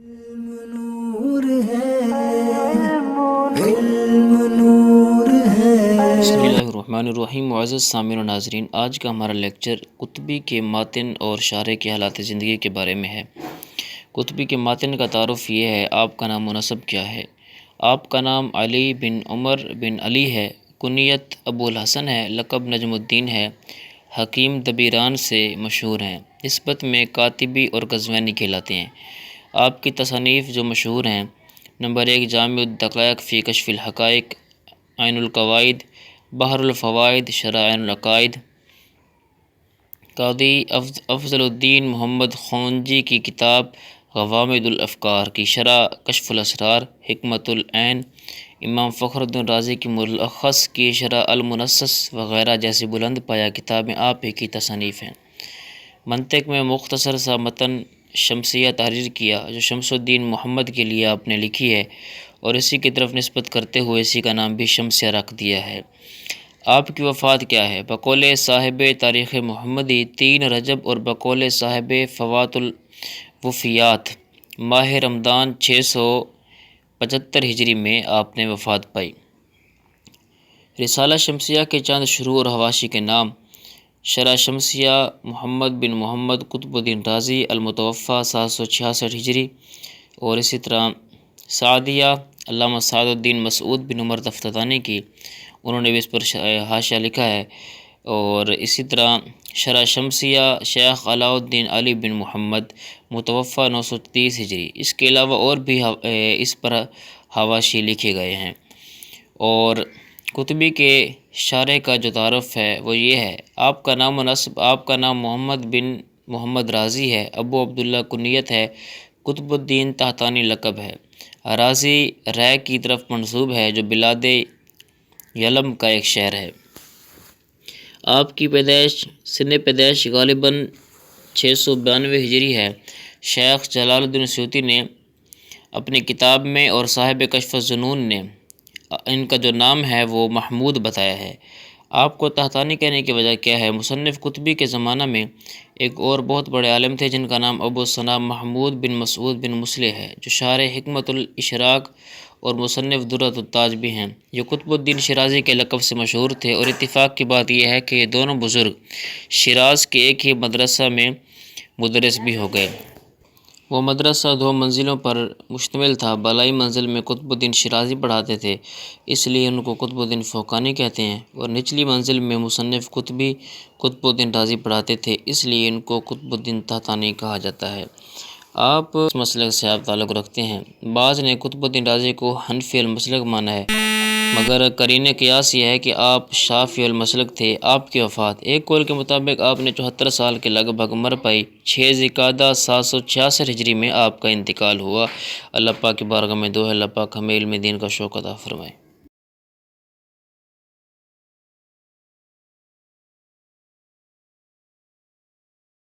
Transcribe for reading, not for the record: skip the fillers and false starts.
نور ہے، علم نور ہے۔ بسم اللہ الرحمن الرحیم۔ معزز سامعین و ناظرین، آج کا ہمارا لیکچر قطبی کے ماتن اور شارح کے حالات زندگی کے بارے میں ہے۔ قطبی کے ماتن کا تعارف یہ ہے، آپ کا نام و نسب کیا ہے؟ آپ کا نام علی بن عمر بن علی ہے، کنیت ابو الحسن ہے، لقب نجم الدین ہے، حکیم دبیران سے مشہور ہیں، نسبت میں کاتبی اور قزوینی کہلاتے ہیں۔ آپ کی تصانیف جو مشہور ہیں: نمبر 1 جامع الدقائق فی کشف الحقائق، عین القواعد، بحر الفوائد، شرح عین العقائد، قاضی افضل الدین محمد خونجی کی کتاب غوامض الافکار کی شرح کشف الاسرار، حکمت العین، امام فخر الدین رازی کی ملخص کی شرح المنصص وغیرہ جیسی بلند پایہ کتابیں آپ ہی کی تصانیف ہیں۔ منطق میں مختصر سا متن شمسیہ تحریر کیا جو شمس الدین محمد کے لیے آپ نے لکھی ہے، اور اسی کی طرف نسبت کرتے ہوئے اسی کا نام بھی شمسیہ رکھ دیا ہے۔ آپ کی وفات کیا ہے؟ بقول صاحب تاریخ محمدی 3 رجب اور بقول صاحب فوات الوفیات ماہ رمضان 675 ہجری میں آپ نے وفات پائی۔ رسالہ شمسیہ کے چند شروع اور حواشی کے نام: شرح شمسیہ محمد بن محمد قطب الدین رازی المتوفیٰ 766 ہجری، اور اسی طرح سعدیہ علامہ سعد الدین مسعود بن عمر تفتانی کی، انہوں نے بھی اس پر حاشیہ لکھا ہے، اور اسی طرح شرح شمسیہ شیخ علاء الدین علی بن محمد متوفیٰ 930 ہجری۔ اس کے علاوہ اور بھی اس پر حواشی لکھے گئے ہیں۔ اور قطبی کے شارح کا جو تعارف ہے وہ یہ ہے: آپ کا نام و نسب: آپ کا نام محمد بن محمد رازی ہے، ابو عبداللہ کنیت ہے، قطب الدین تحتانی لقب ہے۔ رازی رے کی طرف منسوب ہے جو بلاد یلم کا ایک شہر ہے۔ آپ کی سن پیدائش غالباً 692 ہجری ہے۔ شیخ جلال الدین سیوطی نے اپنی کتاب میں اور صاحب کشف الظنون نے ان کا جو نام ہے وہ محمود بتایا ہے۔ آپ کو تحتانی کہنے کی وجہ کیا ہے؟ مصنف قطبی کے زمانہ میں ایک اور بہت بڑے عالم تھے جن کا نام ابو ثنا محمود بن مسعود بن مصلح ہے، جو شارح حکمت الاشراق اور مصنف درۃ التاج بھی ہیں، جو قطب الدین شیرازی کے لقب سے مشہور تھے۔ اور اتفاق کی بات یہ ہے کہ یہ دونوں بزرگ شیراز کے ایک ہی مدرسہ میں مدرس بھی ہو گئے۔ وہ مدرسہ 2 منزلوں پر مشتمل تھا۔ بالائی منزل میں قطب الدین شیرازی پڑھاتے تھے، اس لیے ان کو قطب الدین فوقانی کہتے ہیں، اور نچلی منزل میں مصنف قطبی قطب الدین رازی پڑھاتے تھے، اس لیے ان کو قطب الدین تحتانی کہا جاتا ہے۔ آپ اس مسلک سے آپ تعلق رکھتے ہیں۔ بعض نے قطب الدین رازی کو حنفی المسلک مانا ہے، مگر قرینِ قیاس یہ ہے کہ آپ شافعی المسلک تھے۔ آپ کی وفات: ایک قول کے مطابق آپ نے 74 سال کے لگ بھگ عمر پائی۔ 6 ذی القعدہ 766 ہجری میں آپ کا انتقال ہوا۔ اللہ پاک کی بارگاہ میں دعا ہے اللہ پاک ہمیں علم دین کا شوق عطا فرمائے۔